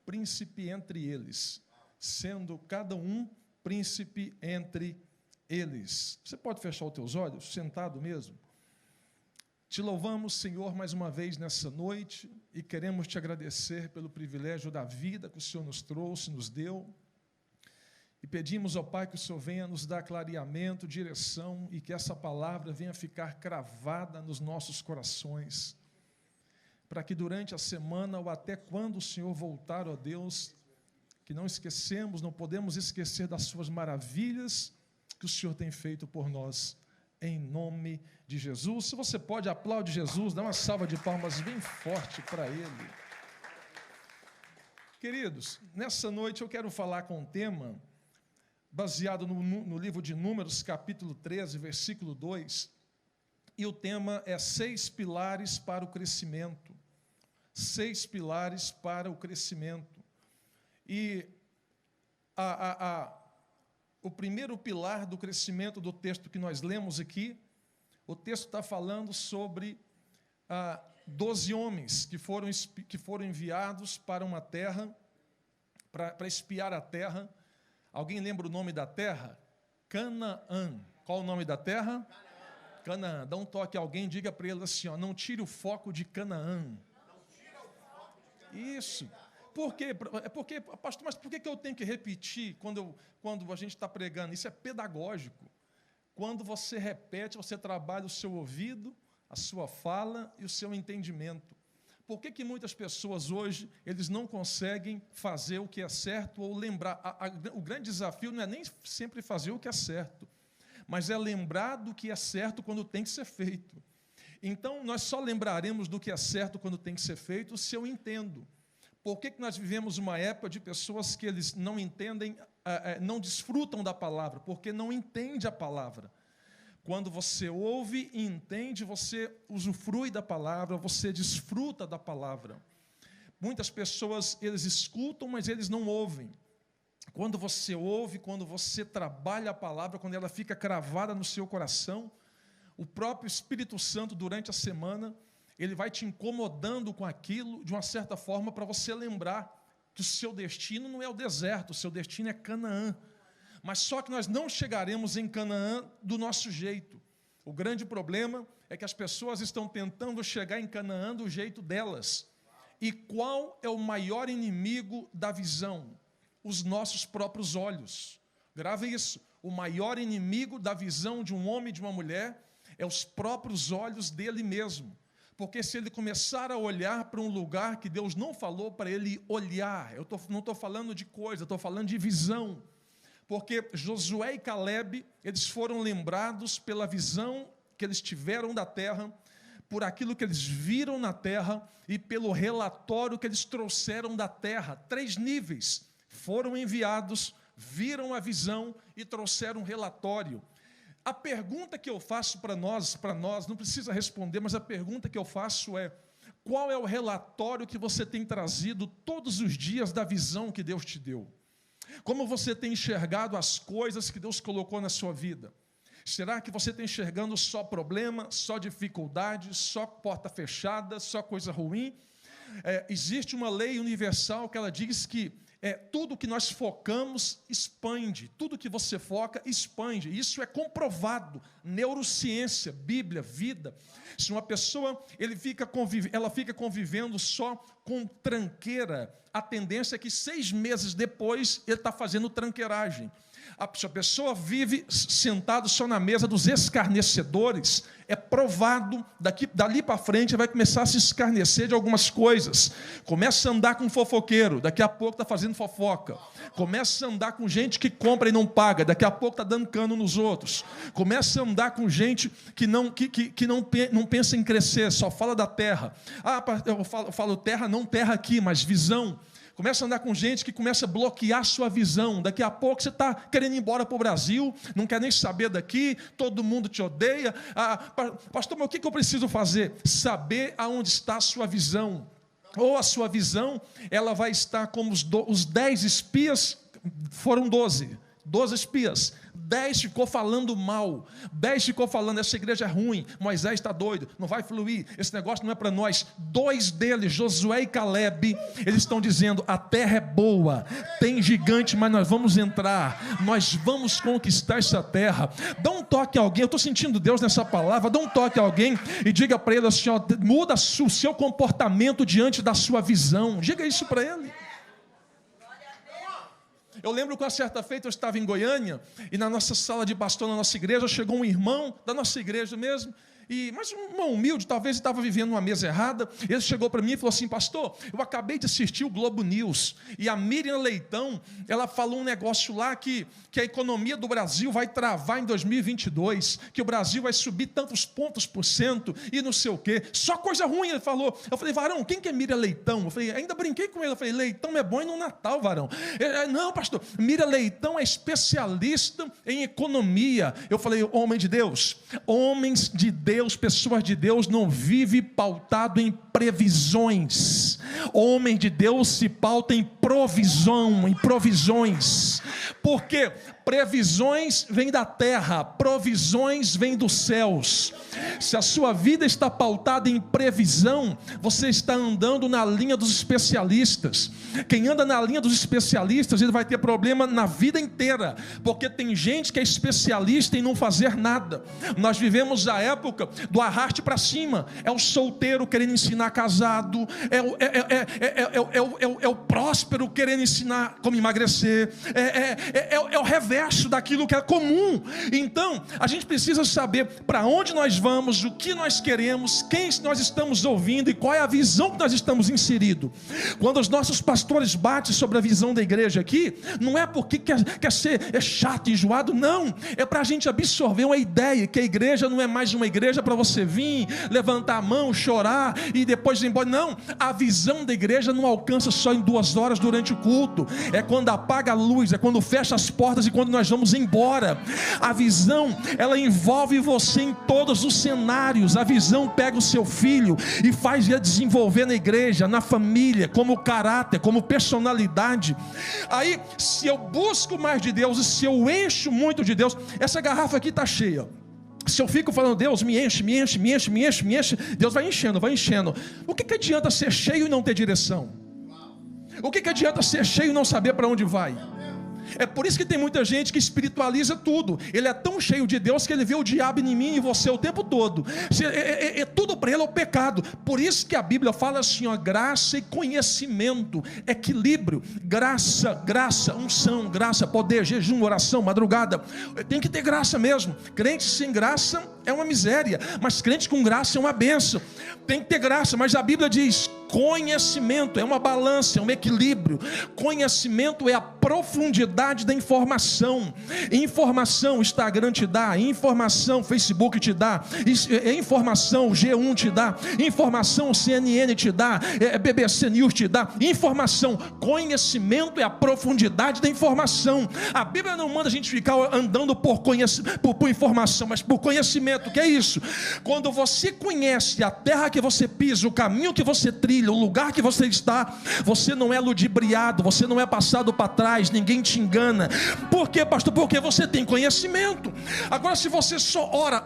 príncipe entre eles, sendo cada um príncipe entre eles. Você pode fechar os teus olhos, sentado mesmo? Te louvamos, Senhor, mais uma vez nessa noite e queremos te agradecer pelo privilégio da vida que o Senhor nos trouxe, nos deu. E pedimos ao Pai que o Senhor venha nos dar clareamento, direção e que essa palavra venha ficar cravada nos nossos corações, para que durante a semana ou até quando o Senhor voltar, ó Deus, que não esquecemos, não podemos esquecer das suas maravilhas que o Senhor tem feito por nós, em nome de Jesus. Se você pode, aplaude Jesus, dá uma salva de palmas bem forte para Ele. Queridos, nessa noite eu quero falar com um tema baseado no livro de Números, capítulo 13, versículo 2, e o tema é 6 pilares para o crescimento. 6 pilares para o crescimento. E o primeiro pilar do crescimento do texto que nós lemos aqui, o texto está falando sobre 12 homens que foram enviados para uma terra, para espiar a terra. Alguém lembra o nome da terra? Canaã. Qual o nome da terra? Canaã. Dá um toque a alguém, diga para ele assim, ó, não tire o foco de Canaã. Isso. Por quê? Porque, pastor, mas por que eu tenho que repetir quando a gente está pregando? Isso é pedagógico. Quando você repete, você trabalha o seu ouvido, a sua fala e o seu entendimento. Por que muitas pessoas hoje, eles não conseguem fazer o que é certo ou lembrar? O grande desafio não é nem sempre fazer o que é certo, mas é lembrar do que é certo quando tem que ser feito. Então, nós só lembraremos do que é certo quando tem que ser feito se eu entendo. Por que nós vivemos uma época de pessoas que eles não entendem, não desfrutam da palavra? Porque não entende a palavra. Quando você ouve e entende, você usufrui da palavra, você desfruta da palavra. Muitas pessoas, eles escutam, mas eles não ouvem. Quando você ouve, quando você trabalha a palavra, quando ela fica cravada no seu coração, o próprio Espírito Santo, durante a semana, ele vai te incomodando com aquilo, de uma certa forma, para você lembrar que o seu destino não é o deserto, o seu destino é Canaã. Mas só que nós não chegaremos em Canaã do nosso jeito. O grande problema é que as pessoas estão tentando chegar em Canaã do jeito delas. E qual é o maior inimigo da visão? Os nossos próprios olhos. Grave isso. O maior inimigo da visão de um homem e de uma mulher é os próprios olhos dele mesmo. Porque se ele começar a olhar para um lugar que Deus não falou para ele olhar, não estou falando de coisa, estou falando de visão. Porque Josué e Caleb, eles foram lembrados pela visão que eles tiveram da terra, por aquilo que eles viram na terra e pelo relatório que eles trouxeram da terra. 3 níveis foram enviados, viram a visão e trouxeram um relatório. A pergunta que eu faço para nós, não precisa responder, mas a pergunta que eu faço é: qual é o relatório que você tem trazido todos os dias da visão que Deus te deu? Como você tem enxergado as coisas que Deus colocou na sua vida? Será que você está enxergando só problema, só dificuldade, só porta fechada, só coisa ruim? Existe uma lei universal que ela diz que tudo que nós focamos expande, tudo que você foca expande. Isso é comprovado, neurociência, Bíblia, vida. Se uma pessoa ela fica convivendo só com tranqueira, a tendência é que 6 meses depois ele está fazendo tranqueiragem. Se a pessoa vive sentado só na mesa dos escarnecedores, é provado, dali para frente vai começar a se escarnecer de algumas coisas. Começa a andar com fofoqueiro, daqui a pouco está fazendo fofoca. Começa a andar com gente que compra e não paga, daqui a pouco está dando cano nos outros. Começa a andar com gente que não pensa em crescer, só fala da terra. Eu falo terra, não terra aqui, mas visão. Começa a andar com gente que começa a bloquear sua visão. Daqui a pouco você está querendo ir embora para o Brasil, não quer nem saber daqui, todo mundo te odeia. Pastor, mas o que eu preciso fazer? Saber aonde está a sua visão. Ou a sua visão, ela vai estar como os 10 espias, foram 12 espias. 10 ficou falando mal, 10 ficou falando, essa igreja é ruim, Moisés está doido, não vai fluir, esse negócio não é para nós. 2 deles, Josué e Caleb, eles estão dizendo, a terra é boa, tem gigante, mas nós vamos entrar, nós vamos conquistar essa terra. Dá um toque a alguém, eu estou sentindo Deus nessa palavra, dá um toque a alguém e diga para ele assim, ó, muda o seu comportamento diante da sua visão, diga isso para ele. Eu lembro que uma certa feita eu estava em Goiânia e na nossa sala de pastor, na nossa igreja, chegou um irmão da nossa igreja mesmo, mas um irmão humilde, talvez estava vivendo uma mesa errada. Ele chegou para mim e falou assim, pastor, eu acabei de assistir o Globo News e a Miriam Leitão, ela falou um negócio lá que a economia do Brasil vai travar em 2022, que o Brasil vai subir tantos pontos por cento e não sei o quê, só coisa ruim, ele falou. Eu falei, varão, quem que é Miriam Leitão? Eu falei, ainda brinquei com ele, eu falei, Leitão é bom e no Natal, varão. Não, pastor, Miriam Leitão é especialista em economia. Eu falei, homem de Deus, homens de Deus, pessoas de Deus não vivem pautado em previsões. Homem de Deus se pauta em provisão, em provisões. Por quê? Previsões vêm da terra, provisões vêm dos céus. Se a sua vida está pautada em previsão, você está andando na linha dos especialistas. Quem anda na linha dos especialistas, ele vai ter problema na vida inteira, porque tem gente que é especialista em não fazer nada. Nós vivemos a época do arraste para cima. É o solteiro querendo ensinar casado, é o próspero querendo ensinar como emagrecer, é o reverso daquilo que é comum. Então, a gente precisa saber para onde nós vamos, o que nós queremos, quem nós estamos ouvindo e qual é a visão que nós estamos inseridos. Quando os nossos pastores batem sobre a visão da igreja aqui, não é porque quer ser chato, enjoado, não. É para a gente absorver uma ideia, que a igreja não é mais uma igreja para você vir, levantar a mão, chorar e depois ir embora. Não, a visão da igreja não alcança só em 2 horas durante o culto. É quando apaga a luz, é quando fecha as portas e quando nós vamos embora. A visão, ela envolve você em todos os cenários. A visão pega o seu filho e faz ele desenvolver na igreja, na família, como caráter, como personalidade. Aí, se eu busco mais de Deus e se eu encho muito de Deus, essa garrafa aqui está cheia. Se eu fico falando, Deus me enche, me enche, me enche, me enche, me enche, Deus vai enchendo, vai enchendo. O que adianta ser cheio e não ter direção? O que adianta ser cheio e não saber para onde vai? É por isso que tem muita gente que espiritualiza tudo. Ele é tão cheio de Deus que ele vê o diabo em mim e em você o tempo todo. Tudo para ele é o pecado. Por isso que a Bíblia fala assim, ó, graça e conhecimento, equilíbrio, graça, unção, graça, poder, jejum, oração, madrugada. Tem que ter graça mesmo. Crente sem graça é uma miséria, mas crente com graça é uma bênção. Tem que ter graça, mas a Bíblia diz, conhecimento é uma balança, é um equilíbrio. Conhecimento é a profundidade da informação. Informação Instagram te dá, informação Facebook te dá, informação G1 te dá, informação CNN te dá, BBC News te dá, informação. Conhecimento é a profundidade da informação. A Bíblia não manda a gente ficar andando por informação, mas por conhecimento. O que é isso? Quando você conhece a terra que você pisa, o caminho que você trilha, o lugar que você está, você não é ludibriado, você não é passado para trás, ninguém te engana. Por quê, pastor? Porque você tem conhecimento. Agora, se você só ora,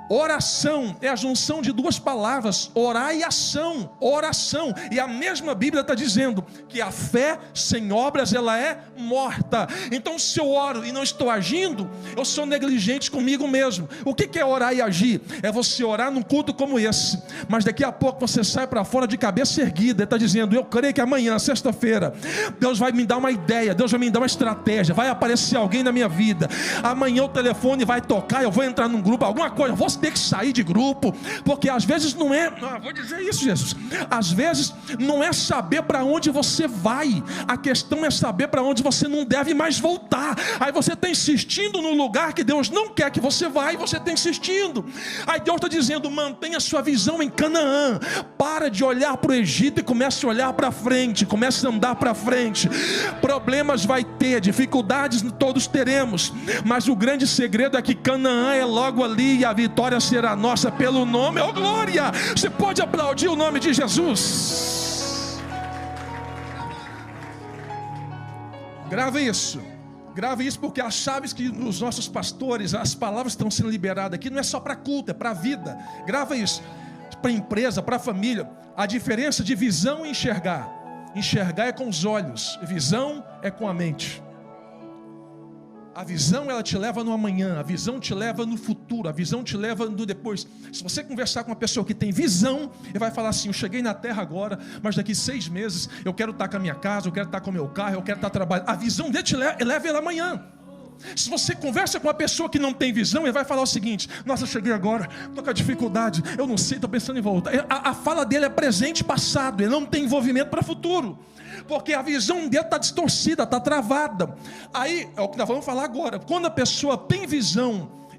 oração é a junção de 2 palavras, orar e ação, oração. E a mesma Bíblia está dizendo que a fé sem obras, ela é morta. Então, se eu oro e não estou agindo, eu sou negligente comigo mesmo. O que é orar e agir? É você orar num culto como esse, mas daqui a pouco você sai para fora de cabeça erguida. Ele está dizendo, eu creio que amanhã, sexta-feira, Deus vai me dar uma ideia, Deus vai me dar uma estratégia, vai aparecer alguém na minha vida, amanhã o telefone vai tocar, eu vou entrar num grupo, alguma coisa, eu vou ter que sair de grupo, porque às vezes não é, vou dizer isso, Jesus, às vezes não é saber para onde você vai, a questão é saber para onde você não deve mais voltar. Aí você está insistindo no lugar que Deus não quer que você vá, e você está insistindo. Aí Deus está dizendo, mantenha sua visão em Canaã, para de olhar para o Egito e comece a olhar para frente, comece a andar para frente. Problemas vai ter, dificuldades todos teremos, mas o grande segredo é que Canaã é logo ali, e a vitória será nossa pelo nome, oh glória. Você pode aplaudir o nome de Jesus. Grava isso, Grave isso, porque as chaves que os nossos pastores, as palavras que estão sendo liberadas aqui, não é só para culto, é para a vida. Grava isso. Para a empresa, para a família. A diferença de visão e enxergar. Enxergar é com os olhos, visão é com a mente. A visão, ela te leva no amanhã, a visão te leva no futuro, a visão te leva no depois. Se você conversar com uma pessoa que tem visão, ele vai falar assim: eu cheguei na terra agora, mas daqui 6 meses eu quero estar com a minha casa, eu quero estar com o meu carro, eu quero estar trabalhando. A visão dele te leva ele amanhã. Se você conversa com uma pessoa que não tem visão, ele vai falar o seguinte: nossa, cheguei agora, estou com a dificuldade, eu não sei, estou pensando em voltar. A fala dele é presente e passado, ele não tem envolvimento para futuro, porque a visão dele está distorcida, está travada. Aí, é o que nós vamos falar agora. Quando a pessoa tem visão